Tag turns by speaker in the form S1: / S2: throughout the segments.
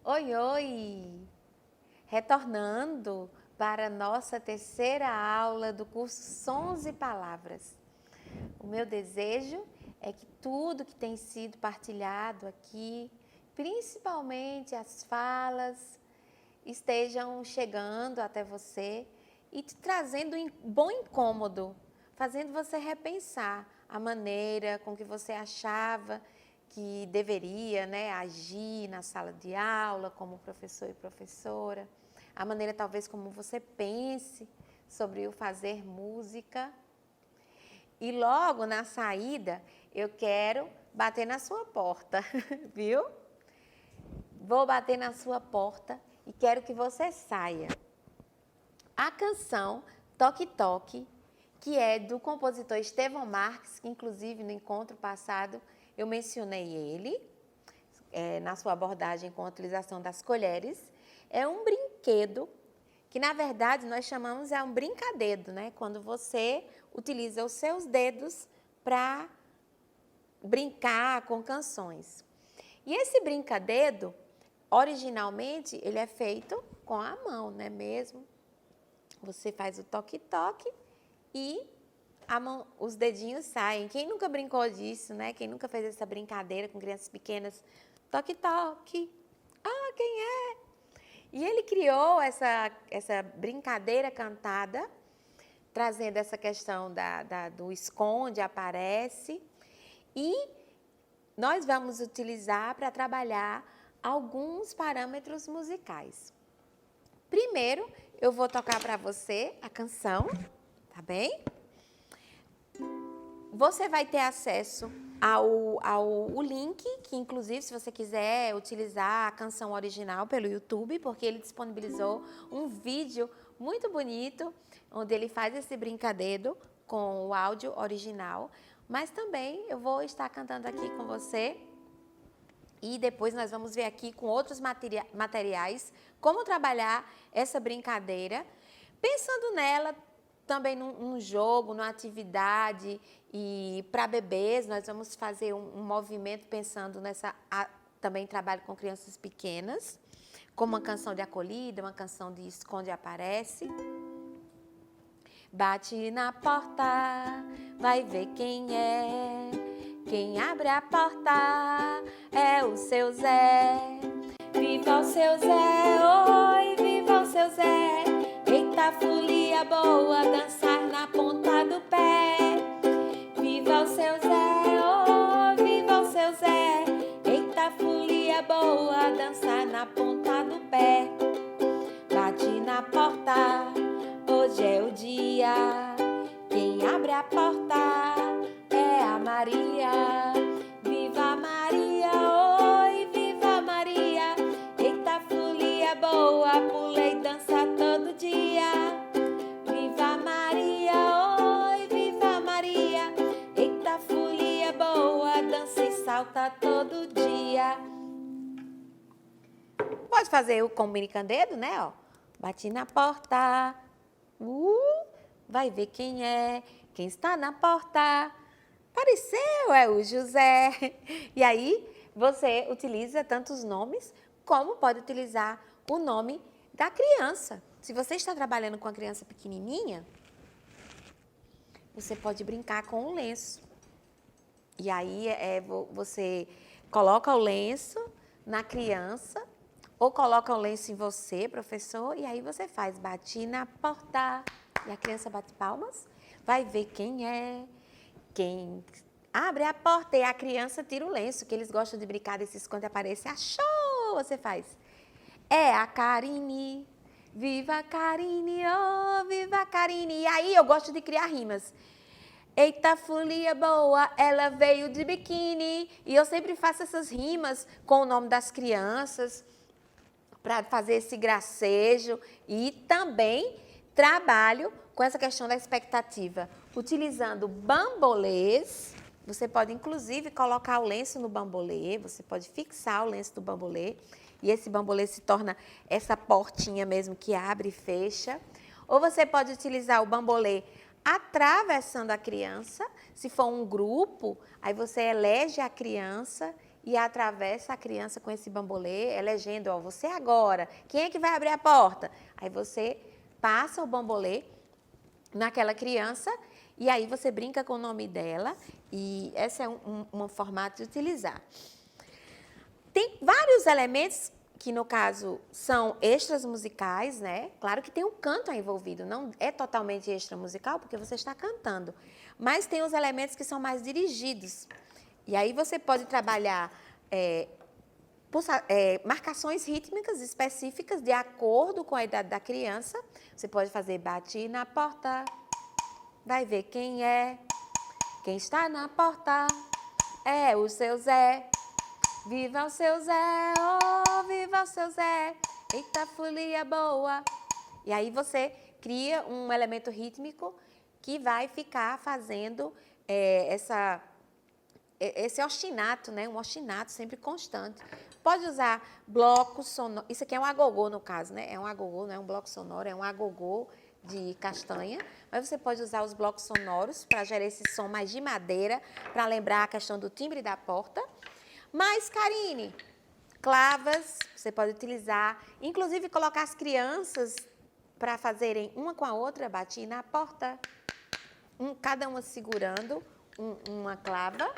S1: Oi, oi! Retornando para a nossa terceira aula do curso Sons e Palavras. O meu desejo é que tudo que tem sido partilhado aqui, principalmente as falas, estejam chegando até você e te trazendo um bom incômodo, fazendo você repensar a maneira com que você achava que deveria, agir na sala de aula como professor e professora, a maneira talvez como você pense sobre o fazer música. E logo na saída eu quero bater na sua porta, viu? Vou bater na sua porta e quero que você saia. A canção Toque Toque, que é do compositor Estevão Marques, que inclusive no encontro passado eu mencionei ele, na sua abordagem com a utilização das colheres. É um brinquedo que, na verdade, nós chamamos um brincadedo, né? Quando você utiliza os seus dedos para brincar com canções. E esse brincadedo, originalmente, ele é feito com a mão, não é mesmo? Você faz o toque-toque e os dedinhos saem. Quem nunca brincou disso, né? Quem nunca fez essa brincadeira com crianças pequenas? Toque-toque. Ah, quem é? E ele criou essa brincadeira cantada, trazendo essa questão do esconde, aparece. E nós vamos utilizar para trabalhar alguns parâmetros musicais. Primeiro, eu vou tocar para você a canção, tá bem? Você vai ter acesso ao link, que inclusive se você quiser utilizar a canção original pelo YouTube, porque ele disponibilizou um vídeo muito bonito, onde ele faz esse brincadeiro com o áudio original, mas também eu vou estar cantando aqui com você e depois nós vamos ver aqui com outros materiais como trabalhar essa brincadeira, pensando nela também num jogo, numa atividade. E para bebês, nós vamos fazer um movimento pensando também trabalho com crianças pequenas, como uma canção de acolhida, uma canção de esconde e aparece. Bate na porta, vai ver quem é. Quem abre a porta é o seu Zé. Viva o seu Zé, oi, viva o seu Zé. Eita folia boa, dançar na ponta do pé. Viva o seu Zé, oh, viva o seu Zé. Eita folia boa, dançar na ponta do pé. Bate na porta, hoje é o dia. Quem abre a porta é a Maria. Viva Maria, oi, viva Maria. Eita folia boa, pulei dança todo dia. Viva Maria, oi, viva Maria. Eita folia boa, dança e salta todo dia. Pode fazer o com o brincadeiro, né? Ó. Bati na porta, vai ver quem é, quem está na porta. Apareceu, é o José. E aí você utiliza tantos nomes, como pode utilizar o nome da criança. Se você está trabalhando com a criança pequenininha, você pode brincar com o lenço. E aí você coloca o lenço na criança, ou coloca o lenço em você, professor, e aí você faz bati na porta, e a criança bate palmas, vai ver quem é, quem abre a porta, e a criança tira o lenço, que eles gostam de brincar desses quando aparece, achou, você faz. É a Karine, viva a Karine, oh, viva a Karine. E aí eu gosto de criar rimas. Eita folia boa, ela veio de biquíni. E eu sempre faço essas rimas com o nome das crianças, para fazer esse gracejo. E também trabalho com essa questão da expectativa, utilizando bambolês. Você pode, inclusive, colocar o lenço no bambolê, você pode fixar o lenço do bambolê, e esse bambolê se torna essa portinha mesmo que abre e fecha. Ou você pode utilizar o bambolê atravessando a criança. Se for um grupo, aí você elege a criança e atravessa a criança com esse bambolê, elegendo, ó, você agora, quem é que vai abrir a porta? Aí você passa o bambolê naquela criança e aí você brinca com o nome dela e esse é um formato de utilizar. Tem vários elementos que, no caso, são extras musicais, né? Claro que tem um canto envolvido, não é totalmente extra musical, porque você está cantando. Mas tem os elementos que são mais dirigidos. E aí você pode trabalhar marcações rítmicas específicas de acordo com a idade da criança. Você pode fazer bate na porta, vai ver quem é. Quem está na porta é o seu Zé. Viva o seu Zé, oh, viva o seu Zé, eita folia boa. E aí você cria um elemento rítmico que vai ficar fazendo esse ostinato, né? Um ostinato sempre constante. Pode usar blocos sonoros, isso aqui é um agogô no caso, né? É um agogô, não é um bloco sonoro, é um agogô de castanha, mas você pode usar os blocos sonoros para gerar esse som mais de madeira, para lembrar a questão do timbre da porta. Mas, Karine, clavas, você pode utilizar, inclusive colocar as crianças para fazerem uma com a outra, bater na porta, cada uma segurando uma clava,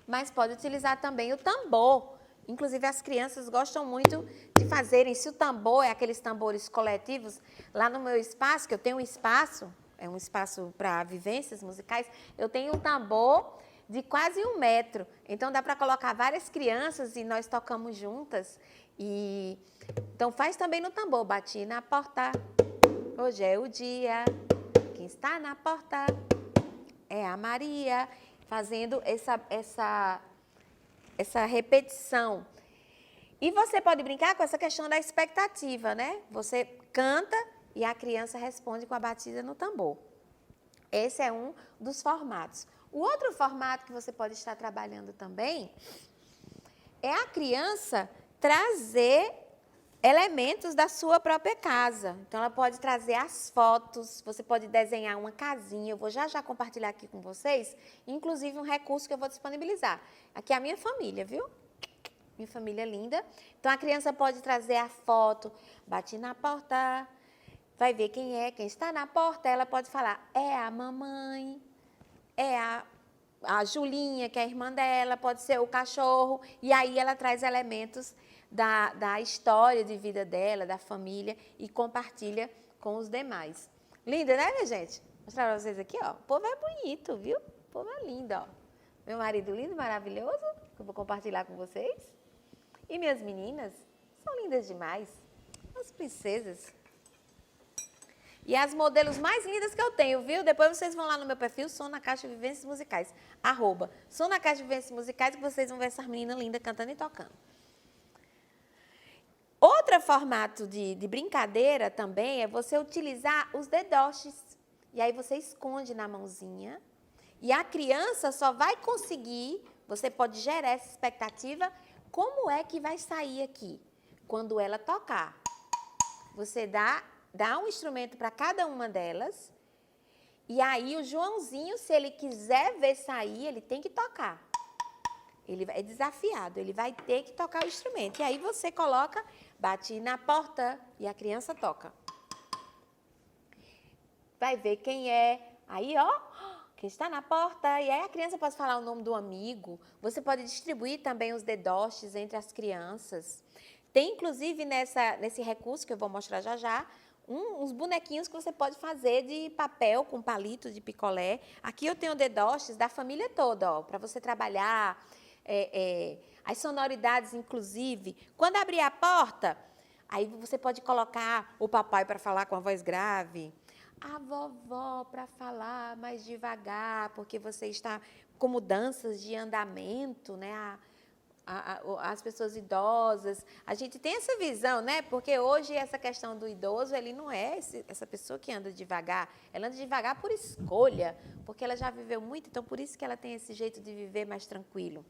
S1: mas pode utilizar também o tambor. Inclusive, as crianças gostam muito de fazerem, se o tambor é aqueles tambores coletivos, lá no meu espaço, que eu tenho um espaço, é um espaço para vivências musicais, eu tenho um tambor de quase 1 metro. Então, dá para colocar várias crianças e nós tocamos juntas. Então, faz também no tambor. Bati na porta, hoje é o dia. Quem está na porta é a Maria. Fazendo essa repetição. E você pode brincar com essa questão da expectativa, né? Você canta e a criança responde com a batida no tambor. Esse é um dos formatos. O outro formato que você pode estar trabalhando também é a criança trazer elementos da sua própria casa. Então, ela pode trazer as fotos, você pode desenhar uma casinha. Eu vou já compartilhar aqui com vocês, inclusive um recurso que eu vou disponibilizar. Aqui é a minha família, viu? Minha família linda. Então, a criança pode trazer a foto, bate na porta, vai ver quem é, quem está na porta. Ela pode falar, é a mamãe. É a Julinha, que é a irmã dela, pode ser o cachorro, e aí ela traz elementos da história de vida dela, da família, e compartilha com os demais. Linda, né, minha gente? Vou mostrar para vocês aqui, ó. O povo é bonito, viu? O povo é lindo, ó. Meu marido lindo, maravilhoso, que eu vou compartilhar com vocês. E minhas meninas são lindas demais. As princesas. E as modelos mais lindas que eu tenho, viu? Depois vocês vão lá no meu perfil, Som na Caixa Vivências Musicais. @Som na Caixa Vivências Musicais, que vocês vão ver essas meninas lindas cantando e tocando. Outro formato de brincadeira também é você utilizar os dedoches. E aí você esconde na mãozinha. E a criança só vai conseguir, você pode gerar essa expectativa, como é que vai sair aqui? Quando ela tocar. Você dá um instrumento para cada uma delas, e aí o Joãozinho, se ele quiser ver sair, ele tem que tocar. Ele é desafiado, ele vai ter que tocar o instrumento. E aí você coloca, bate na porta e a criança toca. Vai ver quem é. Aí, ó, quem está na porta. E aí a criança pode falar o nome do amigo. Você pode distribuir também os dedoches entre as crianças. Tem, inclusive, nesse recurso que eu vou mostrar já, uns bonequinhos que você pode fazer de papel com palito de picolé. Aqui eu tenho dedoches da família toda, ó, para você trabalhar as sonoridades, inclusive. Quando abrir a porta, aí você pode colocar o papai para falar com a voz grave, a vovó para falar mais devagar, porque você está com mudanças de andamento, né? As pessoas idosas, a gente tem essa visão, né? Porque hoje essa questão do idoso, ele não é essa pessoa que anda devagar, ela anda devagar por escolha, porque ela já viveu muito, então por isso que ela tem esse jeito de viver mais tranquilo.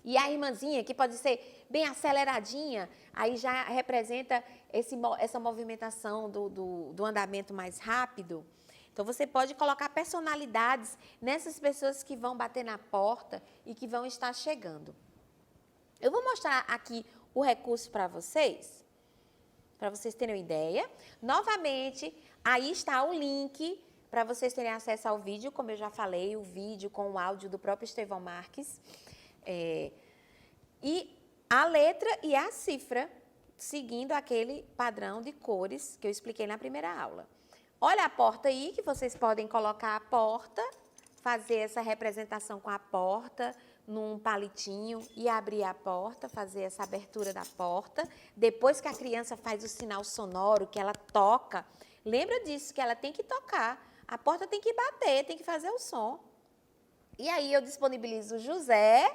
S1: E a irmãzinha, que pode ser bem aceleradinha, aí já representa essa movimentação do andamento mais rápido. Então, você pode colocar personalidades nessas pessoas que vão bater na porta e que vão estar chegando. Eu vou mostrar aqui o recurso para vocês terem uma ideia. Novamente, aí está o link para vocês terem acesso ao vídeo, como eu já falei, o vídeo com o áudio do próprio Estevão Marques. E a letra e a cifra, seguindo aquele padrão de cores que eu expliquei na primeira aula. Olha a porta aí, que vocês podem colocar a porta, fazer essa representação com a porta num palitinho e abrir a porta, fazer essa abertura da porta. Depois que a criança faz o sinal sonoro, que ela toca, lembra disso, que ela tem que tocar. A porta tem que bater, tem que fazer o som. E aí eu disponibilizo o José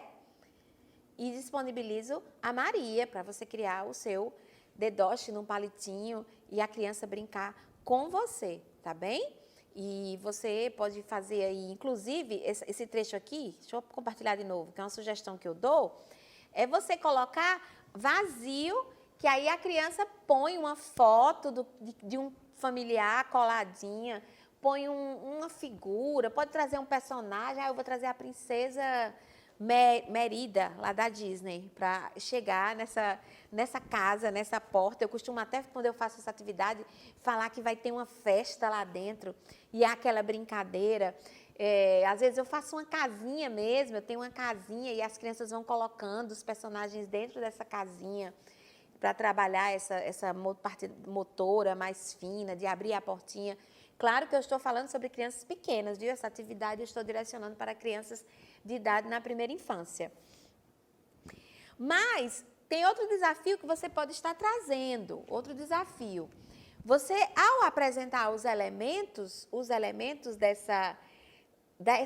S1: e disponibilizo a Maria para você criar o seu dedoche num palitinho e a criança brincar com você, tá bem? E você pode fazer aí, inclusive, esse trecho aqui, deixa eu compartilhar de novo, que é uma sugestão que eu dou, é você colocar vazio, que aí a criança põe uma foto de um familiar coladinha, põe uma figura, pode trazer um personagem, eu vou trazer a princesa Merida, lá da Disney, para chegar nessa casa, nessa porta. Eu costumo até, quando eu faço essa atividade, falar que vai ter uma festa lá dentro e há aquela brincadeira. Às vezes eu faço uma casinha mesmo, eu tenho uma casinha e as crianças vão colocando os personagens dentro dessa casinha para trabalhar essa parte motora mais fina, de abrir a portinha. Claro que eu estou falando sobre crianças pequenas, viu? Essa atividade eu estou direcionando para crianças de idade na primeira infância. Mas tem outro desafio que você pode estar trazendo, outro desafio. Você, ao apresentar os elementos dessa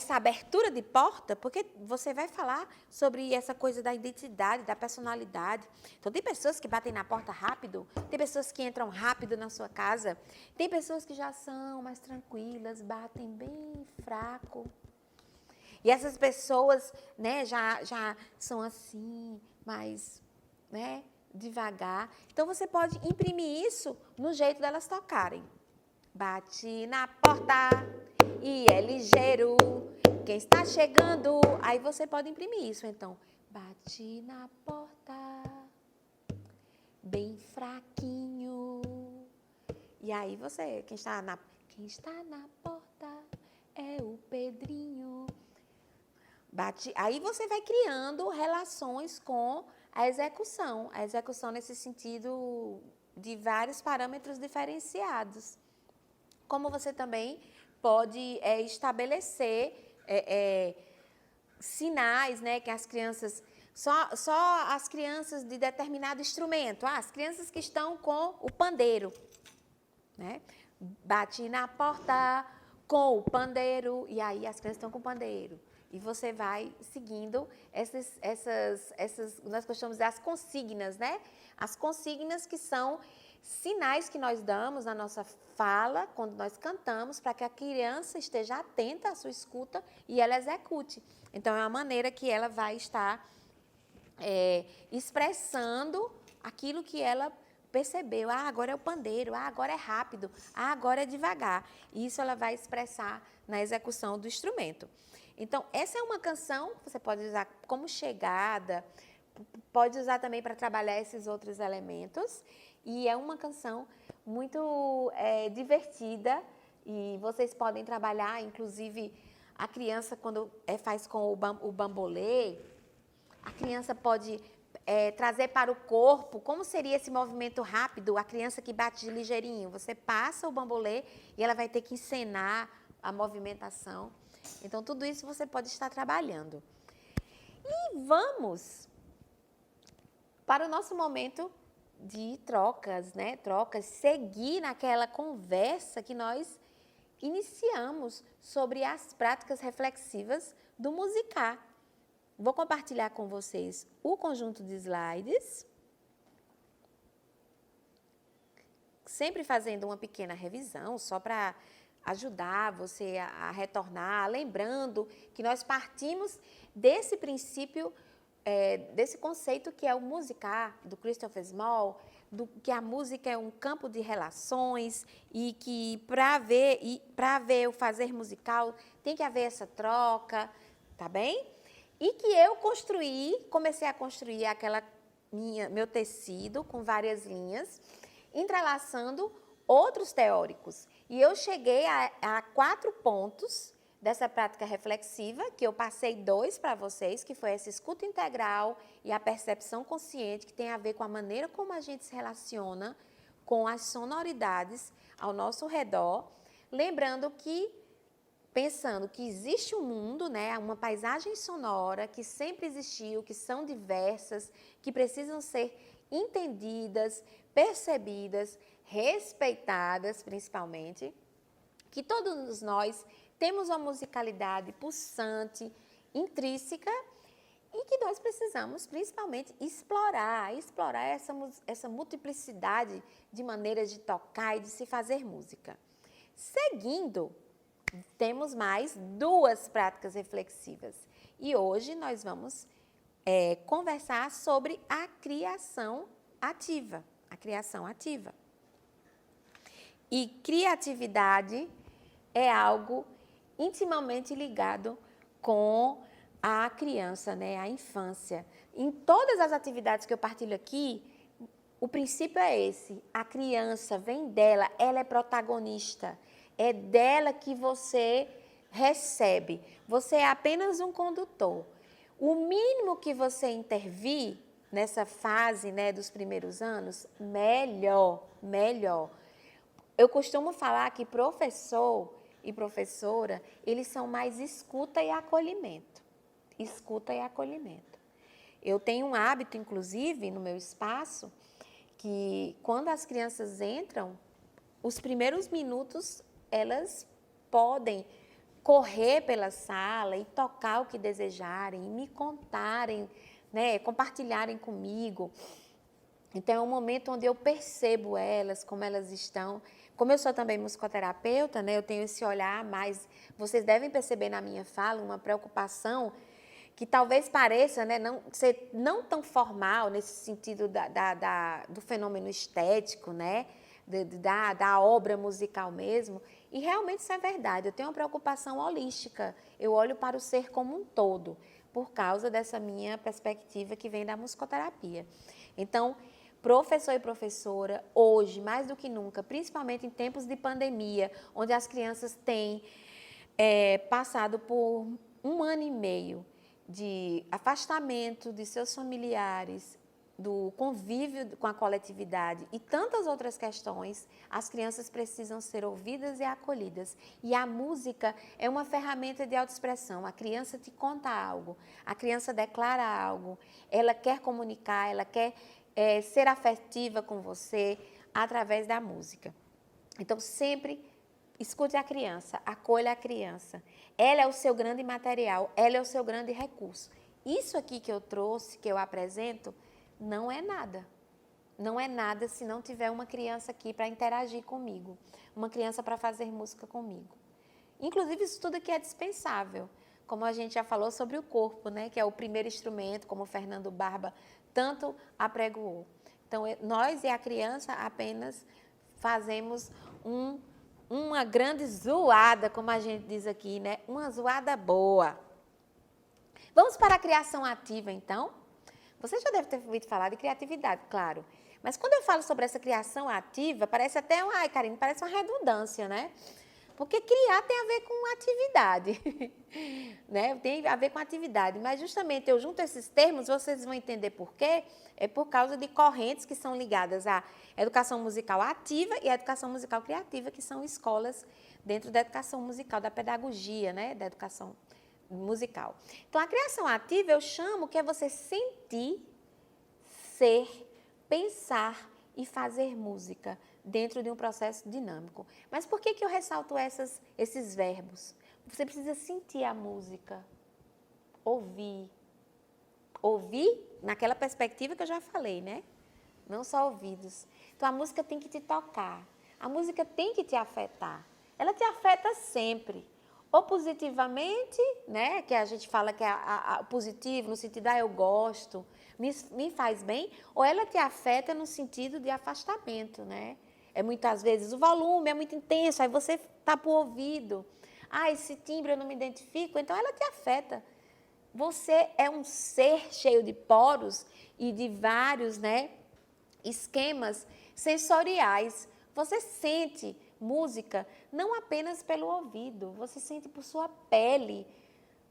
S1: abertura de porta, porque você vai falar sobre essa coisa da identidade, da personalidade. Então, tem pessoas que batem na porta rápido, tem pessoas que entram rápido na sua casa, tem pessoas que já são mais tranquilas, batem bem fraco. E essas pessoas, né, já são assim, mais, né, devagar. Então, você pode imprimir isso no jeito delas tocarem. Bate na porta e é ligeiro, quem está chegando? Aí você pode imprimir isso, então. Bate na porta, bem fraquinho. E aí você, quem está na porta é o Pedrinho. Bate, aí você vai criando relações com a execução nesse sentido de vários parâmetros diferenciados. Como você também pode estabelecer sinais, né, que as crianças, só as crianças de determinado instrumento, as crianças que estão com o pandeiro, né? Bate na porta com o pandeiro, e aí as crianças estão com o pandeiro. E você vai seguindo nós gostamos das consignas, né? As consignas que são sinais que nós damos na nossa fala, quando nós cantamos, para que a criança esteja atenta à sua escuta e ela execute. Então, é uma maneira que ela vai estar expressando aquilo que ela percebeu. Agora é o pandeiro, agora é rápido, agora é devagar. E isso ela vai expressar na execução do instrumento. Então, essa é uma canção que você pode usar como chegada, pode usar também para trabalhar esses outros elementos. E é uma canção muito divertida e vocês podem trabalhar, inclusive, a criança, quando faz com o bambolê, a criança pode trazer para o corpo, como seria esse movimento rápido, a criança que bate de ligeirinho. Você passa o bambolê e ela vai ter que encenar a movimentação. Então, tudo isso você pode estar trabalhando. E vamos para o nosso momento de trocas, né? Trocas, seguir naquela conversa que nós iniciamos sobre as práticas reflexivas do musicar. Vou compartilhar com vocês o conjunto de slides, sempre fazendo uma pequena revisão, só para ajudar você a retornar, lembrando que nós partimos desse princípio, desse conceito que é o musicar, do Christopher Small, que a música é um campo de relações e que para haver o fazer musical tem que haver essa troca, tá bem? E que eu comecei a construir meu tecido com várias linhas, entrelaçando outros teóricos. E eu cheguei a 4 pontos dessa prática reflexiva, que eu passei 2 para vocês, que foi essa escuta integral e a percepção consciente, que tem a ver com a maneira como a gente se relaciona com as sonoridades ao nosso redor, lembrando que, pensando que existe um mundo, né, uma paisagem sonora que sempre existiu, que são diversas, que precisam ser entendidas, percebidas, respeitadas, principalmente, que todos nós temos uma musicalidade pulsante, intrínseca, e que nós precisamos, principalmente, explorar essa multiplicidade de maneiras de tocar e de se fazer música. Seguindo, temos mais 2 práticas reflexivas. E hoje nós vamos conversar sobre a criação ativa. A criação ativa. E criatividade é algo intimamente ligado com a criança, né, a infância. Em todas as atividades que eu partilho aqui, o princípio é esse. A criança vem dela, ela é protagonista. É dela que você recebe. Você é apenas um condutor. O mínimo que você intervir nessa fase, né, dos primeiros anos, melhor. Eu costumo falar que professor e professora, eles são mais escuta e acolhimento. Escuta e acolhimento. Eu tenho um hábito, inclusive, no meu espaço, que quando as crianças entram, os primeiros minutos, elas podem correr pela sala e tocar o que desejarem, e me contarem, né, compartilharem comigo. Então, é um momento onde eu percebo elas, como elas estão. Como eu sou também musicoterapeuta, né, eu tenho esse olhar, mas vocês devem perceber na minha fala uma preocupação que talvez pareça, né, ser não tão formal nesse sentido do fenômeno estético, né, da obra musical mesmo. E realmente isso é verdade. Eu tenho uma preocupação holística. Eu olho para o ser como um todo, por causa dessa minha perspectiva que vem da musicoterapia. Então, professor e professora, hoje, mais do que nunca, principalmente em tempos de pandemia, onde as crianças têm passado por 1 ano e meio de afastamento de seus familiares, do convívio com a coletividade e tantas outras questões, as crianças precisam ser ouvidas e acolhidas. E a música é uma ferramenta de autoexpressão. A criança te conta algo, a criança declara algo, ela quer comunicar, ela quer ser afetiva com você através da música. Então, sempre escute a criança, acolha a criança. Ela é o seu grande material, ela é o seu grande recurso. Isso aqui que eu trouxe, que eu apresento, não é nada. Não é nada se não tiver uma criança aqui para interagir comigo, uma criança para fazer música comigo. Inclusive, isso tudo aqui é dispensável, como a gente já falou sobre o corpo, né, que é o primeiro instrumento, como o Fernando Barba tanto apregoou. Então, nós e a criança apenas fazemos uma grande zoada, como a gente diz aqui, né? Uma zoada boa. Vamos para a criação ativa, então? Você já deve ter ouvido falar de criatividade, claro. Mas quando eu falo sobre essa criação ativa, parece até, ai, Karine, parece uma redundância, né? Porque criar tem a ver com atividade, né? Tem a ver com atividade, mas justamente eu junto esses termos, vocês vão entender por quê. É por causa de correntes que são ligadas à educação musical ativa e à educação musical criativa, que são escolas dentro da educação musical, da pedagogia, né? Da educação musical. Então, a criação ativa eu chamo que é você sentir, ser, pensar e fazer música dentro de um processo dinâmico. Mas por que eu ressalto esses verbos? Você precisa sentir a música, ouvir. Ouvir naquela perspectiva que eu já falei, né? Não só ouvidos. Então, a música tem que te tocar. A música tem que te afetar. Ela te afeta sempre. ou positivamente, né, que a gente fala que é positivo, no sentido, eu gosto, me faz bem, ou ela te afeta no sentido de afastamento, né? É muitas vezes o volume é muito intenso, aí você tapa o ouvido. Esse timbre eu não me identifico, então ela te afeta. Você é um ser cheio de poros e de vários, né, esquemas sensoriais. Você sente música não apenas pelo ouvido, você sente por sua pele,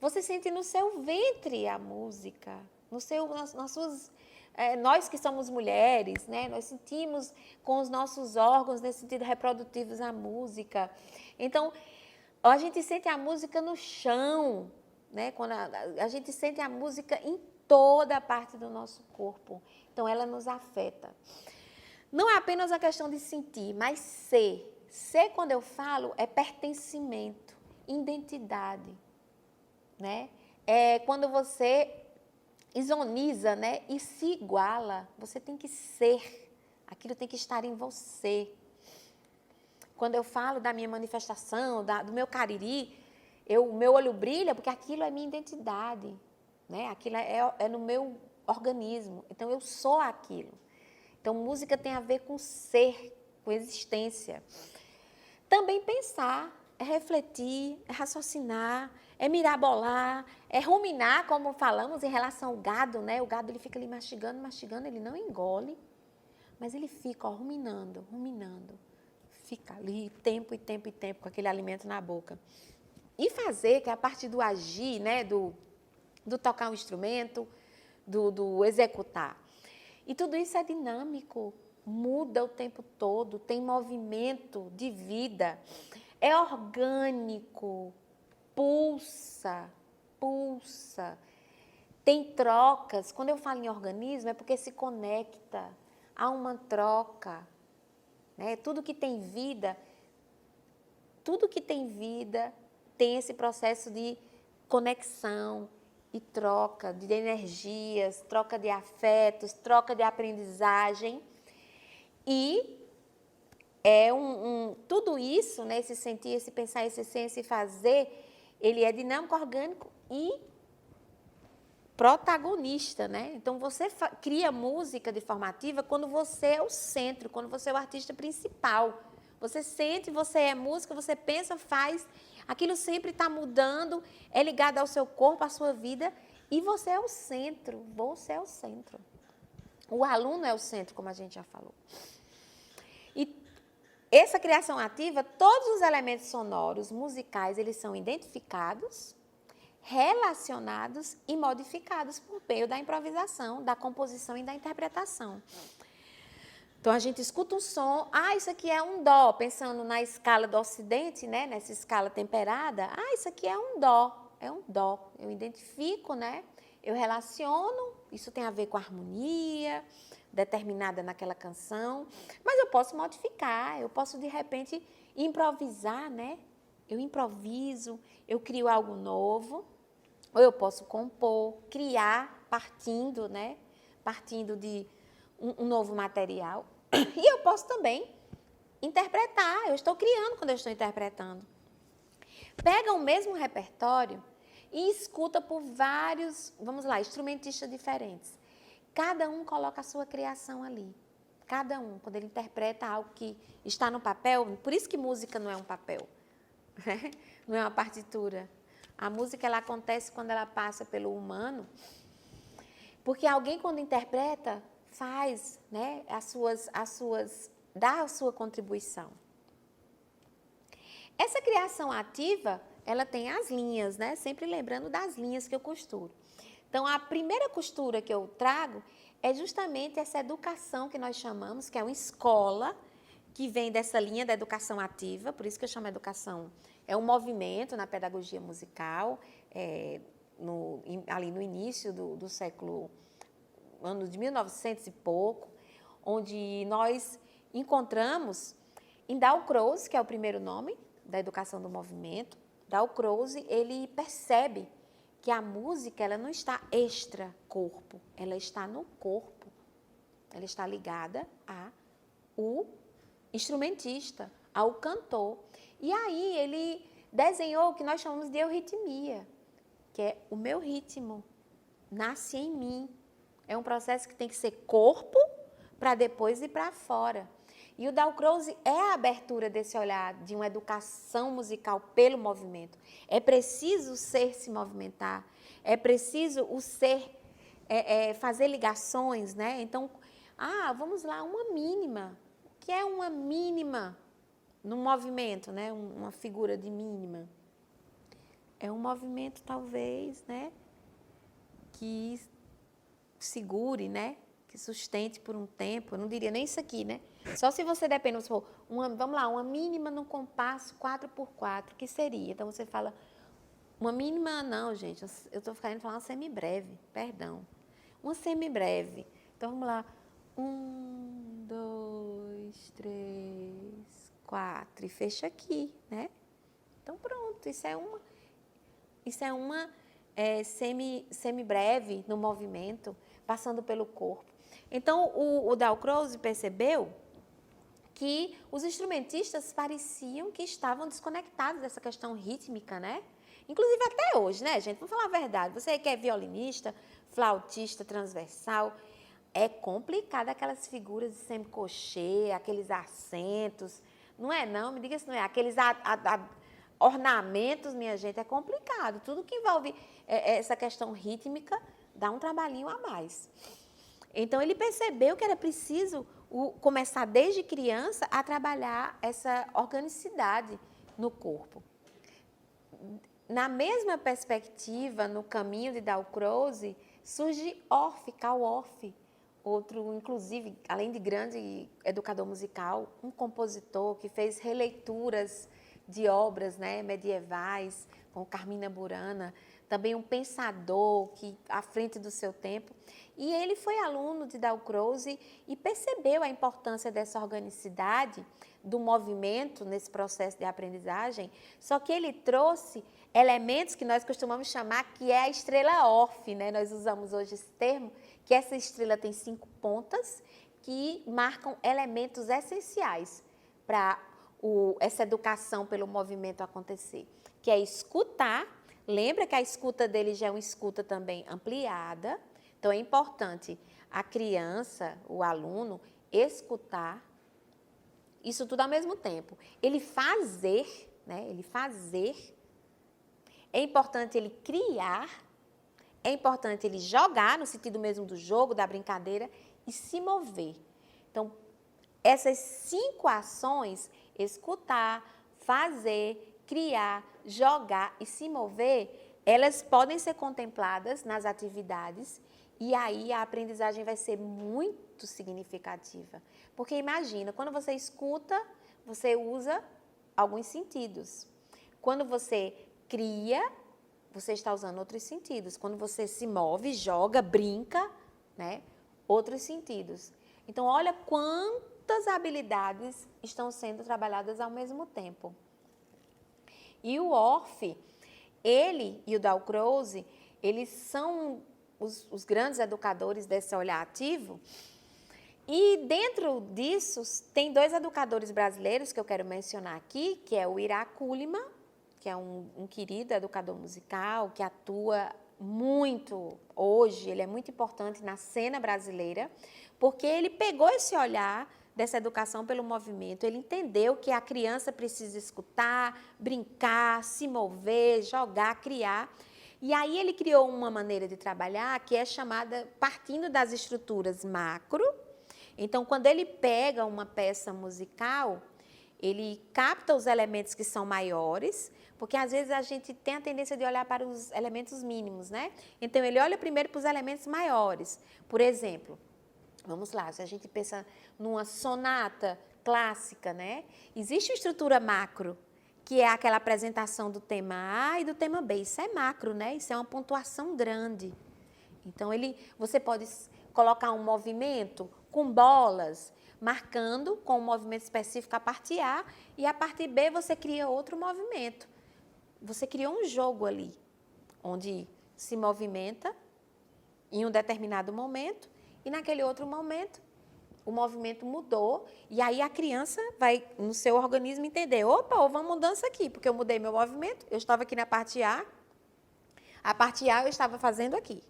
S1: você sente no seu ventre a música, nós que somos mulheres, né, nós sentimos com os nossos órgãos, nesse sentido reprodutivos, a música. Então, a gente sente a música no chão, né, quando a gente sente a música em toda a parte do nosso corpo. Então, ela nos afeta. Não é apenas a questão de sentir, mas ser. Ser, quando eu falo, é pertencimento, identidade, né? É quando você isoniza, né, e se iguala, você tem que ser, aquilo tem que estar em você. Quando eu falo da minha manifestação, do meu cariri, o meu olho brilha porque aquilo é minha identidade, né? Aquilo é no meu organismo, então eu sou aquilo. Então, música tem a ver com ser, com existência. Também pensar, é refletir, é raciocinar, é mirabolar, é ruminar, como falamos em relação ao gado, né? O gado ele fica ali mastigando, mastigando, ele não engole, mas ele fica ruminando, ruminando. Fica ali tempo e tempo e tempo com aquele alimento na boca. E fazer, que é a parte do agir, né? Do tocar um instrumento, do executar. E tudo isso é dinâmico, muda o tempo todo, tem movimento de vida, é orgânico, pulsa, tem trocas. Quando eu falo em organismo é porque se conecta, há uma troca, né? Tudo que tem vida tem esse processo de conexão, e troca de energias, troca de afetos, troca de aprendizagem. E é tudo isso, né, esse sentir, esse pensar, esse ser, esse fazer, ele é dinâmico, orgânico e protagonista, né? Então, você cria música de forma ativa quando você é o centro, quando você é o artista principal. Você sente, você é música, você pensa, faz, aquilo sempre está mudando, é ligado ao seu corpo, à sua vida, e você é o centro, você é o centro. O aluno é o centro, como a gente já falou. E essa criação ativa, todos os elementos sonoros, musicais, eles são identificados, relacionados e modificados por meio da improvisação, da composição e da interpretação. Então, a gente escuta um som, isso aqui é um dó, pensando na escala do ocidente, né, nessa escala temperada, isso aqui é um dó, eu identifico, né, eu relaciono, isso tem a ver com a harmonia determinada naquela canção, mas eu posso modificar, eu posso, de repente, improvisar, né, eu improviso, eu crio algo novo, ou eu posso compor, criar, partindo, né, partindo de um novo material. E eu posso também interpretar, eu estou criando quando eu estou interpretando. Pega o mesmo repertório e escuta por vários, vamos lá, instrumentistas diferentes. Cada um coloca a sua criação ali. Cada um, quando ele interpreta algo que está no papel, por isso que música não é um papel, né? Não é uma partitura. A música, ela acontece quando ela passa pelo humano, porque alguém, quando interpreta, faz, né, dá a sua contribuição. Essa criação ativa, ela tem as linhas, né? Sempre lembrando das linhas que eu costuro. Então, a primeira costura que eu trago é justamente essa educação que nós chamamos, que é uma escola, que vem dessa linha da educação ativa, por isso que eu chamo educação, é um movimento na pedagogia musical, ali no início do século, ano de 1900 e pouco, onde nós encontramos em Dalcroze, que é o primeiro nome da educação do movimento. Dalcroze, ele percebe que a música, ela não está extra corpo, ela está no corpo, ela está ligada ao instrumentista, ao cantor. E aí ele desenhou o que nós chamamos de euritmia, que é o meu ritmo, nasce em mim. É um processo que tem que ser corpo para depois ir para fora. E o Dalcroze é a abertura desse olhar de uma educação musical pelo movimento. É preciso o ser se movimentar, é preciso o ser fazer ligações, né? Então, vamos lá, uma mínima. O que é uma mínima no movimento, né? Uma figura de mínima? É um movimento, talvez, né? Que segure, né? Que sustente por um tempo. Eu não diria nem isso aqui, né? Só se você depende, vamos lá, uma mínima no compasso 4x4, que seria? Então, você fala, uma mínima, não, gente, eu estou querendo falar uma semibreve, perdão. Uma semibreve. Então, vamos lá. 1, 2, 3, 4. E fecha aqui, né? Então, pronto. Isso é uma semibreve no movimento, passando pelo corpo. Então, o Dalcroze percebeu que os instrumentistas pareciam que estavam desconectados dessa questão rítmica, né? Inclusive até hoje, né, gente? Vamos falar a verdade. Você que é violinista, flautista, transversal, é complicado aquelas figuras de semicochê, aqueles acentos. Não é não? Me diga se não é. Aqueles ornamentos, minha gente, é complicado. Tudo que envolve essa questão rítmica dá um trabalhinho a mais. Então, ele percebeu que era preciso começar desde criança a trabalhar essa organicidade no corpo. Na mesma perspectiva, no caminho de Dalcroze, surge Karl Orff, outro, inclusive, além de grande educador musical, um compositor que fez releituras de obras, né, medievais, com Carmina Burana, também um pensador que à frente do seu tempo. E ele foi aluno de Dalcroze e percebeu a importância dessa organicidade do movimento nesse processo de aprendizagem, só que ele trouxe elementos que nós costumamos chamar que é a estrela Orff, né? Nós usamos hoje esse termo, que essa estrela tem 5 pontas que marcam elementos essenciais para essa educação pelo movimento acontecer, que é escutar. Lembra que a escuta dele já é uma escuta também ampliada, então é importante a criança, o aluno, escutar isso tudo ao mesmo tempo. Ele fazer, né? Ele fazer. É importante ele criar, é importante ele jogar, no sentido mesmo do jogo, da brincadeira, e se mover. Então, essas 5 ações, escutar, fazer, criar, jogar e se mover, elas podem ser contempladas nas atividades e aí a aprendizagem vai ser muito significativa. Porque imagina, quando você escuta, você usa alguns sentidos. Quando você cria, você está usando outros sentidos. Quando você se move, joga, brinca, né? Outros sentidos. Então, olha quantas habilidades estão sendo trabalhadas ao mesmo tempo. E o Orff, ele e o Dalcroze, eles são os grandes educadores desse olhar ativo. E dentro disso, tem 2 educadores brasileiros que eu quero mencionar aqui, que é o Ira Kullmann, que é um querido educador musical, que atua muito hoje, ele é muito importante na cena brasileira, porque ele pegou esse olhar dessa educação pelo movimento, ele entendeu que a criança precisa escutar, brincar, se mover, jogar, criar. E aí ele criou uma maneira de trabalhar que é chamada, partindo das estruturas macro. Então, quando ele pega uma peça musical, ele capta os elementos que são maiores, porque às vezes a gente tem a tendência de olhar para os elementos mínimos, né? Então, ele olha primeiro para os elementos maiores. Por exemplo, vamos lá, se a gente pensa numa sonata clássica, né? Existe uma estrutura macro, que é aquela apresentação do tema A e do tema B. Isso é macro, né? Isso é uma pontuação grande. Então, você pode colocar um movimento com bolas, marcando com um movimento específico a parte A, e a parte B você cria outro movimento. Você criou um jogo ali, onde se movimenta em um determinado momento, e naquele outro momento o movimento mudou, e aí a criança vai, no seu organismo, entender, opa, houve uma mudança aqui, porque eu mudei meu movimento, eu estava aqui na parte A parte A eu estava fazendo aqui.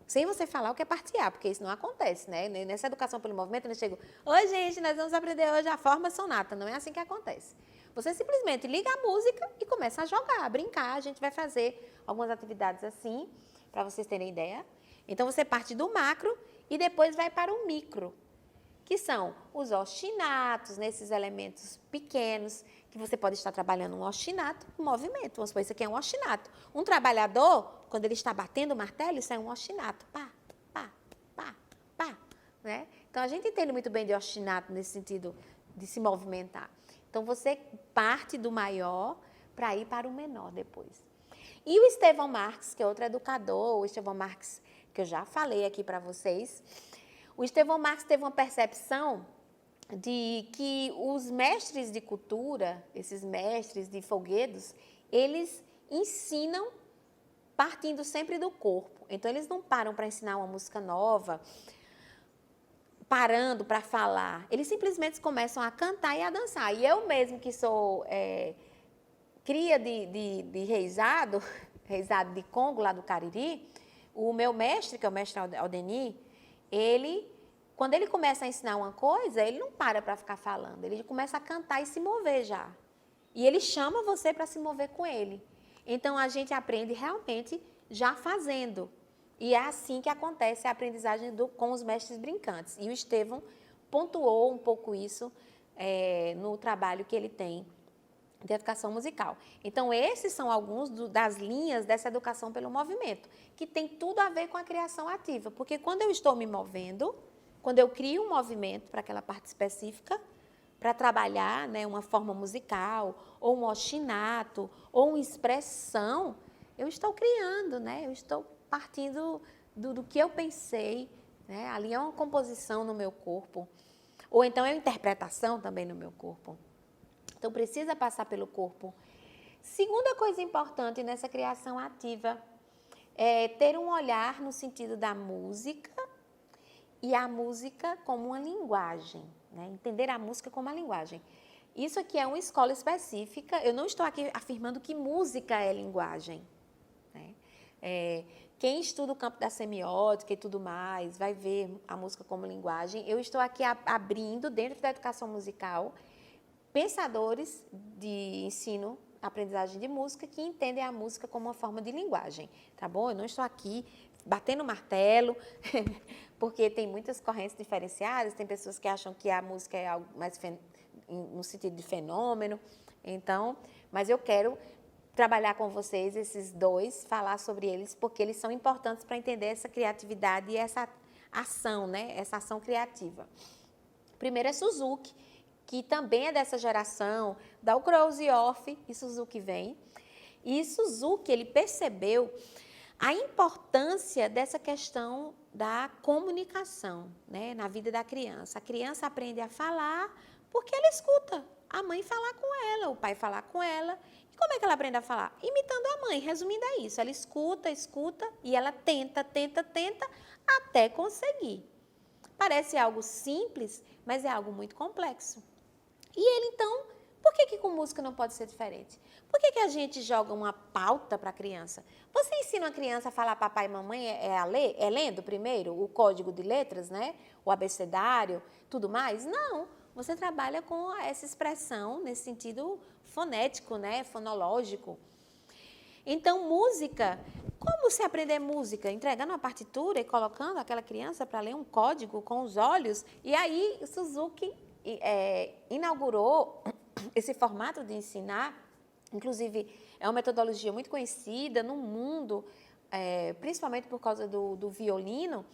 S1: Sem você falar o que é parte A, porque isso não acontece, né? Nessa educação pelo movimento, eu chego, oi gente, nós vamos aprender hoje a forma sonata. Não é assim que acontece. Você simplesmente liga a música e começa a jogar, a brincar. A gente vai fazer algumas atividades assim, para vocês terem ideia. Então, você parte do macro e depois vai para o micro, que são os ostinatos, nesses elementos pequenos, que você pode estar trabalhando um ostinato, um movimento. Vamos supor, isso aqui é um ostinato. Um trabalhador, quando ele está batendo o martelo, isso é um ostinato. Pá, pá, pá, pá. Né? Então, a gente entende muito bem de ostinato nesse sentido de se movimentar. Então, você parte do maior para ir para o menor depois. E o Estevão Marques, que é outro educador, o Estevão Marques, que eu já falei aqui para vocês, o Estevão Marques teve uma percepção de que os mestres de cultura, esses mestres de folguedos, eles ensinam partindo sempre do corpo. Então, eles não param para ensinar uma música nova, parando para falar. Eles simplesmente começam a cantar e a dançar. E eu mesmo, que sou cria de reisado, reisado de Congo, lá do Cariri, o meu mestre, que é o mestre Aldeni, quando ele começa a ensinar uma coisa, ele não para ficar falando, ele começa a cantar e se mover já. E ele chama você para se mover com ele. Então, a gente aprende realmente já fazendo. E é assim que acontece a aprendizagem com os mestres brincantes. E o Estevão pontuou um pouco isso no trabalho que ele tem de educação musical. Então, esses são alguns das linhas dessa educação pelo movimento, que tem tudo a ver com a criação ativa. Porque quando eu estou me movendo, quando eu crio um movimento para aquela parte específica, para trabalhar, né, uma forma musical, ou um ostinato, ou uma expressão, eu estou criando, né, eu estou partindo do que eu pensei, né, ali é uma composição no meu corpo, ou então é uma interpretação também no meu corpo. Então, precisa passar pelo corpo. Segunda coisa importante nessa criação ativa é ter um olhar no sentido da música e a música como uma linguagem, né? Entender a música como uma linguagem. Isso aqui é uma escola específica, eu não estou aqui afirmando que música é linguagem, né? Quem estuda o campo da semiótica e tudo mais vai ver a música como linguagem. Eu estou aqui abrindo, dentro da educação musical, pensadores de ensino, aprendizagem de música, que entendem a música como uma forma de linguagem, tá bom? Eu não estou aqui batendo martelo, porque tem muitas correntes diferenciadas, tem pessoas que acham que a música é algo mais no sentido de fenômeno, então, mas eu quero trabalhar com vocês esses dois, falar sobre eles, porque eles são importantes para entender essa criatividade e essa ação, né? Essa ação criativa. Primeiro é Suzuki, que também é dessa geração, da Krauze-Off, e Suzuki vem. E Suzuki, ele percebeu a importância dessa questão da comunicação, né, na vida da criança. A criança aprende a falar porque ela escuta a mãe falar com ela, o pai falar com ela. E como é que ela aprende a falar? Imitando a mãe, resumindo é isso. Ela escuta, escuta e ela tenta até conseguir. Parece algo simples, mas é algo muito complexo. E ele, então, por que com música não pode ser diferente? Por que a gente joga uma pauta para a criança? Você ensina a criança a falar papai e mamãe lendo primeiro o código de letras, né? O abecedário, tudo mais? Não. Você trabalha com essa expressão nesse sentido fonético, né? Fonológico. Então, música, como se aprender música? Entregando uma partitura e colocando aquela criança para ler um código com os olhos. E aí, Suzuki inaugurou esse formato de ensinar, inclusive é uma metodologia muito conhecida no mundo, principalmente por causa do violino,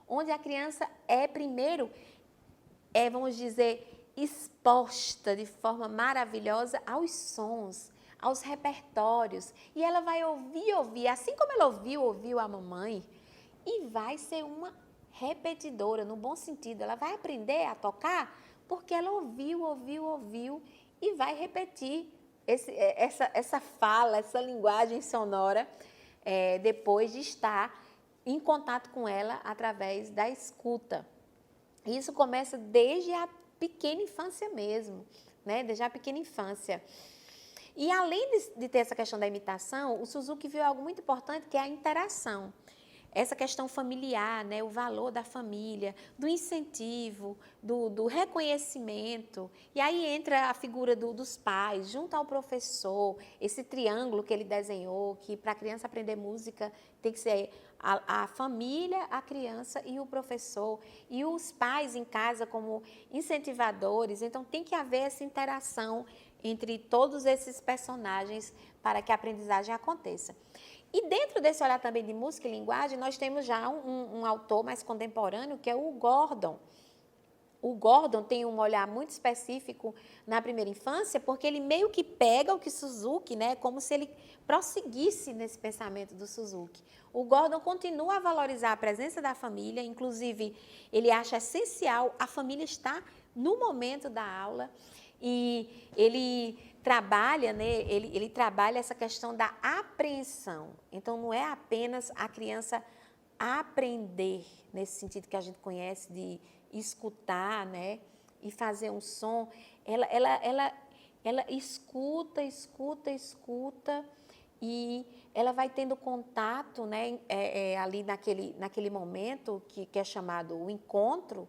S1: onde a criança primeiro, vamos dizer, exposta de forma maravilhosa aos sons, aos repertórios, e ela vai ouvir, assim como ela ouviu a mamãe, e vai ser uma repetidora, no bom sentido, ela vai aprender a tocar porque ela ouviu e vai repetir essa fala, essa linguagem sonora depois de estar em contato com ela através da escuta. Isso começa desde a pequena infância mesmo, né? Desde a pequena infância. E além de ter essa questão da imitação, o Suzuki viu algo muito importante, que é a interação. Essa questão familiar, né, o valor da família, do incentivo, do reconhecimento. E aí entra a figura dos pais, junto ao professor, esse triângulo que ele desenhou, que para a criança aprender música tem que ser a família, a criança e o professor. E os pais em casa como incentivadores. Então, tem que haver essa interação entre todos esses personagens para que a aprendizagem aconteça. E dentro desse olhar também de música e linguagem, nós temos já um autor mais contemporâneo, que é o Gordon. O Gordon tem um olhar muito específico na primeira infância, porque ele meio que pega o que Suzuki, né, como se ele prosseguisse nesse pensamento do Suzuki. O Gordon continua a valorizar a presença da família, inclusive ele acha essencial a família estar no momento da aula, e ele trabalha, né, ele trabalha essa questão da apreensão. Então, não é apenas a criança aprender, nesse sentido que a gente conhece de escutar, né, e fazer um som. Ela escuta, e ela vai tendo contato, né, ali naquele momento que é chamado o encontro,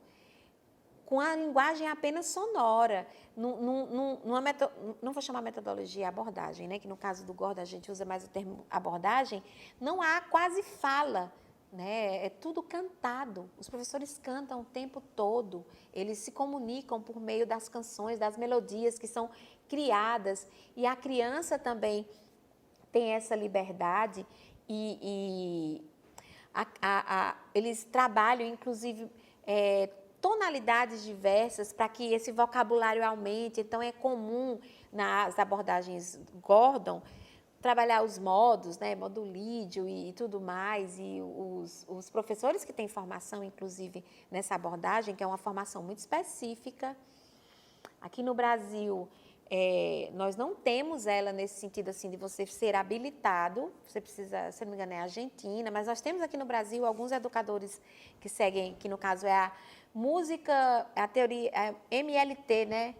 S1: com a linguagem apenas sonora. Não vou chamar metodologia, abordagem, né? Que no caso do Gordon a gente usa mais o termo abordagem. Não há quase fala, né? É tudo cantado. Os professores cantam o tempo todo. Eles se comunicam por meio das canções, das melodias que são criadas. E a criança também tem essa liberdade eles trabalham, inclusive, tonalidades diversas para que esse vocabulário aumente. Então, é comum nas abordagens Gordon trabalhar os modos, né, modo lídio e tudo mais, e os professores que têm formação, inclusive, nessa abordagem, que é uma formação muito específica. Aqui no Brasil, nós não temos ela nesse sentido assim de você ser habilitado, você precisa, se não me engano, é Argentina, mas nós temos aqui no Brasil alguns educadores que seguem, que no caso é a música, a teoria, a MLT, né?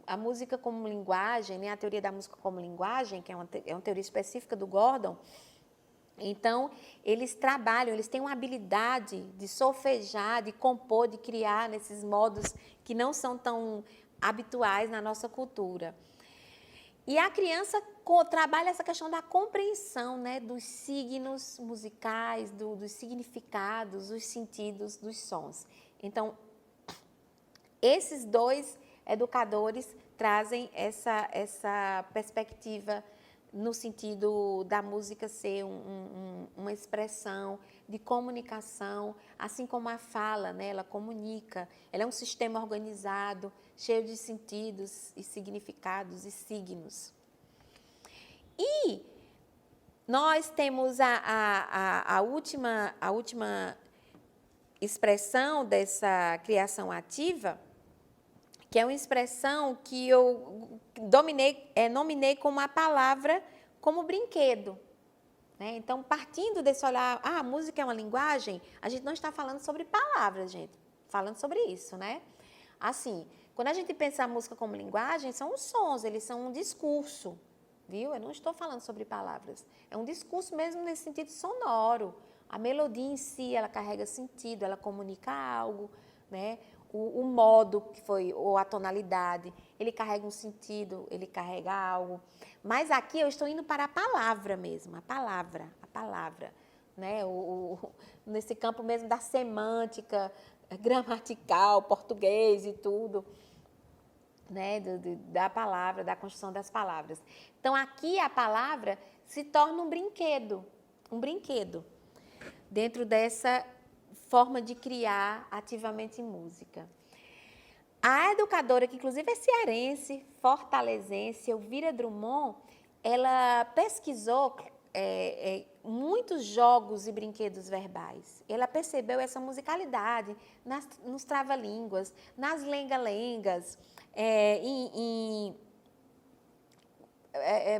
S1: A música como linguagem, né? A teoria da música como linguagem, que é uma teoria específica do Gordon. Então, eles trabalham, eles têm uma habilidade de solfejar, de compor, de criar nesses modos que não são tão habituais na nossa cultura. E a criança trabalha essa questão da compreensão, né, dos signos musicais, dos significados, dos sentidos dos sons. Então, esses dois educadores trazem essa perspectiva no sentido da música ser uma expressão de comunicação, assim como a fala, né, ela comunica, ela é um sistema organizado, cheio de sentidos e significados e signos. E nós temos a última expressão dessa criação ativa, que é uma expressão que eu nominei como a palavra como brinquedo. Né? Então, partindo desse olhar, a música é uma linguagem, a gente não está falando sobre palavras, gente, falando sobre isso, né? Assim, quando a gente pensa a música como linguagem, são os sons, eles são um discurso, viu? Eu não estou falando sobre palavras, é um discurso mesmo nesse sentido sonoro. A melodia em si, ela carrega sentido, ela comunica algo, né? O modo que foi, ou a tonalidade, ele carrega um sentido, ele carrega algo. Mas aqui eu estou indo para a palavra mesmo, a palavra, né? Nesse campo mesmo da semântica, gramatical, português e tudo, né? Da palavra, da construção das palavras. Então, aqui a palavra se torna um brinquedo, dentro dessa forma de criar ativamente música. A educadora, que inclusive é cearense, fortalezense, Elvira Drummond, ela pesquisou muitos jogos e brinquedos verbais. Ela percebeu essa musicalidade nos trava-línguas, nas lenga-lengas,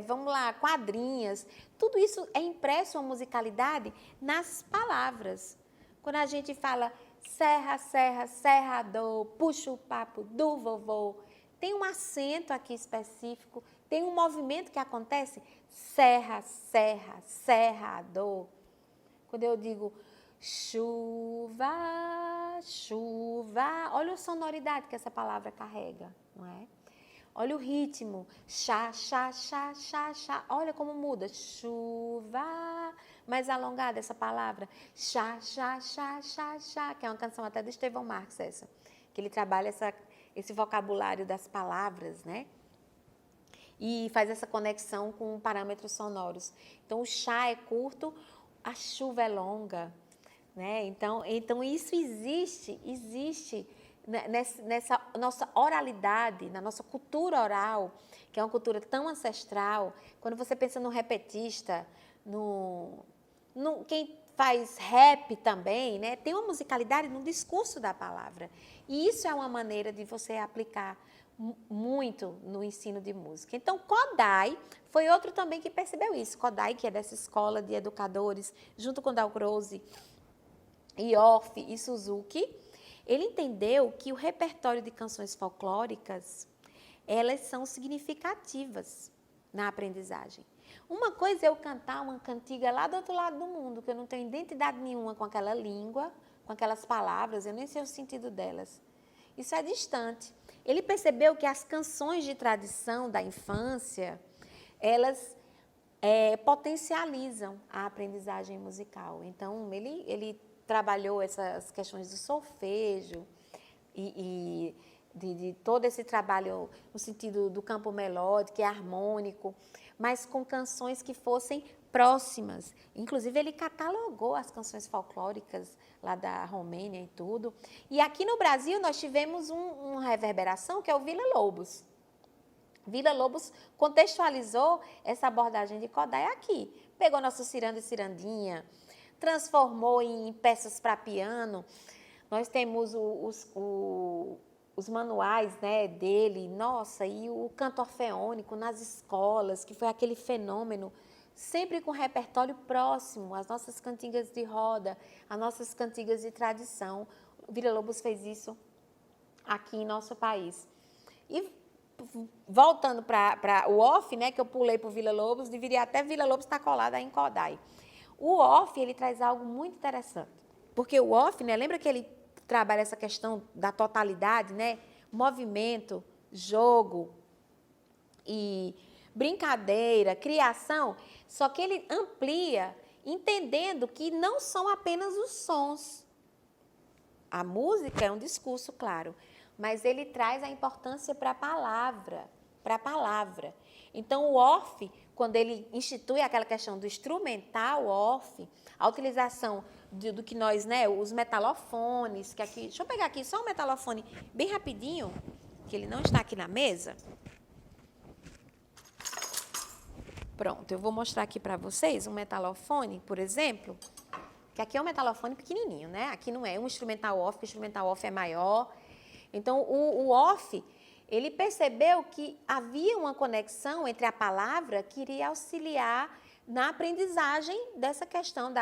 S1: vamos lá, quadrinhas. Tudo isso é impresso uma musicalidade nas palavras. Quando a gente fala serra, serra, serrador, puxa o papo do vovô. Tem um acento aqui específico, tem um movimento que acontece, serra, serra, serrador. Quando eu digo chuva, chuva, olha a sonoridade que essa palavra carrega, não é? Olha o ritmo, chá, chá, chá, chá, chá, olha como muda, chuva, mais alongada essa palavra, chá, chá, chá, chá, chá, que é uma canção até do Estevão Marques essa, que ele trabalha esse vocabulário das palavras, né? E faz essa conexão com parâmetros sonoros. Então, o chá é curto, a chuva é longa, né? Então isso existe nessa nossa oralidade, na nossa cultura oral, que é uma cultura tão ancestral. Quando você pensa no repetista, quem faz rap também, né? Tem uma musicalidade no discurso da palavra. E isso é uma maneira de você aplicar muito no ensino de música. Então, Kodály foi outro também que percebeu isso. Kodály, que é dessa escola de educadores, junto com Dalcroze, Iorf e Suzuki, ele entendeu que o repertório de canções folclóricas, elas são significativas na aprendizagem. Uma coisa é eu cantar uma cantiga lá do outro lado do mundo, que eu não tenho identidade nenhuma com aquela língua, com aquelas palavras, eu nem sei o sentido delas. Isso é distante. Ele percebeu que as canções de tradição da infância, elas potencializam a aprendizagem musical. Então, ele trabalhou essas questões do solfejo e de todo esse trabalho no sentido do campo melódico e harmônico, mas com canções que fossem próximas. Inclusive, ele catalogou as canções folclóricas lá da Romênia e tudo. E aqui no Brasil, nós tivemos uma reverberação, que é o Villa-Lobos. Villa-Lobos contextualizou essa abordagem de Kodály aqui. Pegou nosso ciranda e cirandinha, transformou em peças para piano. Nós temos os manuais, né, dele, nossa, e o canto orfeônico nas escolas, que foi aquele fenômeno, sempre com repertório próximo, as nossas cantigas de roda, as nossas cantigas de tradição. O Villa-Lobos fez isso aqui em nosso país. E voltando para o Off, né, que eu pulei para o Villa-Lobos, deveria até Villa-Lobos estar colado aí em Kodály. O Off, ele traz algo muito interessante, porque o Off, né, lembra que ele trabalha essa questão da totalidade, né, movimento, jogo e brincadeira, criação, só que ele amplia, entendendo que não são apenas os sons. A música é um discurso, claro, mas ele traz a importância para a palavra, Então, o Off, quando ele institui aquela questão do instrumental Off, a utilização do que nós, né, os metalofones, que aqui, deixa eu pegar aqui só um metalofone bem rapidinho, que ele não está aqui na mesa. Pronto, eu vou mostrar aqui para vocês um metalofone, por exemplo, que aqui é um metalofone pequenininho, né? Aqui não é um instrumental Off, que o instrumental Off é maior. Então, o Off, ele percebeu que havia uma conexão entre a palavra que iria auxiliar na aprendizagem dessa questão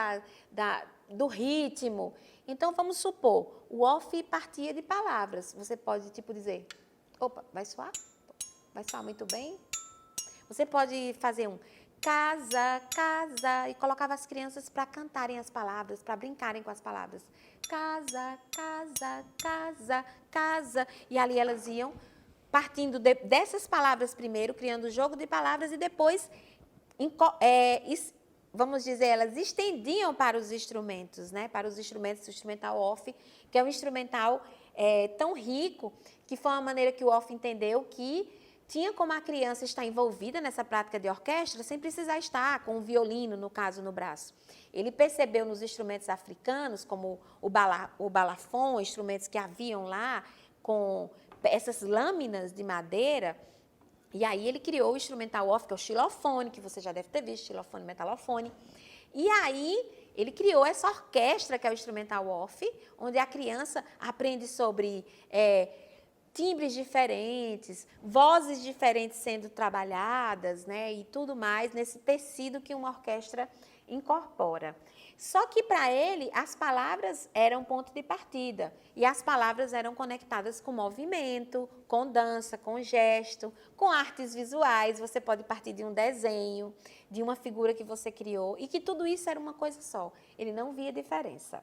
S1: do ritmo. Então, vamos supor, o Off partia de palavras. Você pode, tipo, dizer, opa, vai soar? Vai soar muito bem? Você pode fazer um casa, casa, e colocava as crianças para cantarem as palavras, para brincarem com as palavras. Casa, casa, casa, casa. E ali elas iam partindo dessas palavras primeiro, criando o jogo de palavras e depois, vamos dizer, elas estendiam para os instrumentos, né? Para os instrumentos, o instrumental Off, que é um instrumental tão rico, que foi uma maneira que o Off entendeu que tinha como a criança estar envolvida nessa prática de orquestra sem precisar estar com o violino, no caso, no braço. Ele percebeu nos instrumentos africanos, como o balafon, instrumentos que haviam lá, com essas lâminas de madeira, e aí ele criou o instrumental Off, que é o xilofone, que você já deve ter visto, xilofone, metalofone. E aí ele criou essa orquestra, que é o instrumental Off, onde a criança aprende sobre timbres diferentes, vozes diferentes sendo trabalhadas, né, e tudo mais nesse tecido que uma orquestra incorpora. Só que para ele, as palavras eram ponto de partida. E as palavras eram conectadas com movimento, com dança, com gesto, com artes visuais. Você pode partir de um desenho, de uma figura que você criou, e que tudo isso era uma coisa só. Ele não via diferença.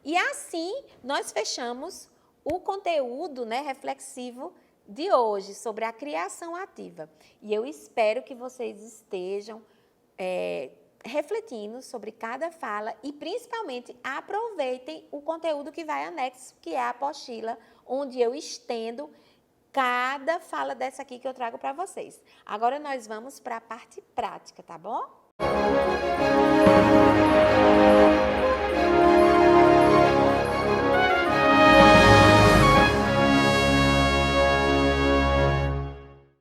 S1: E assim, nós fechamos o conteúdo, né, reflexivo de hoje sobre a criação ativa. E eu espero que vocês estejam refletindo sobre cada fala e, principalmente, aproveitem o conteúdo que vai anexo, que é a apostila, onde eu estendo cada fala dessa aqui que eu trago para vocês. Agora nós vamos para a parte prática, tá bom?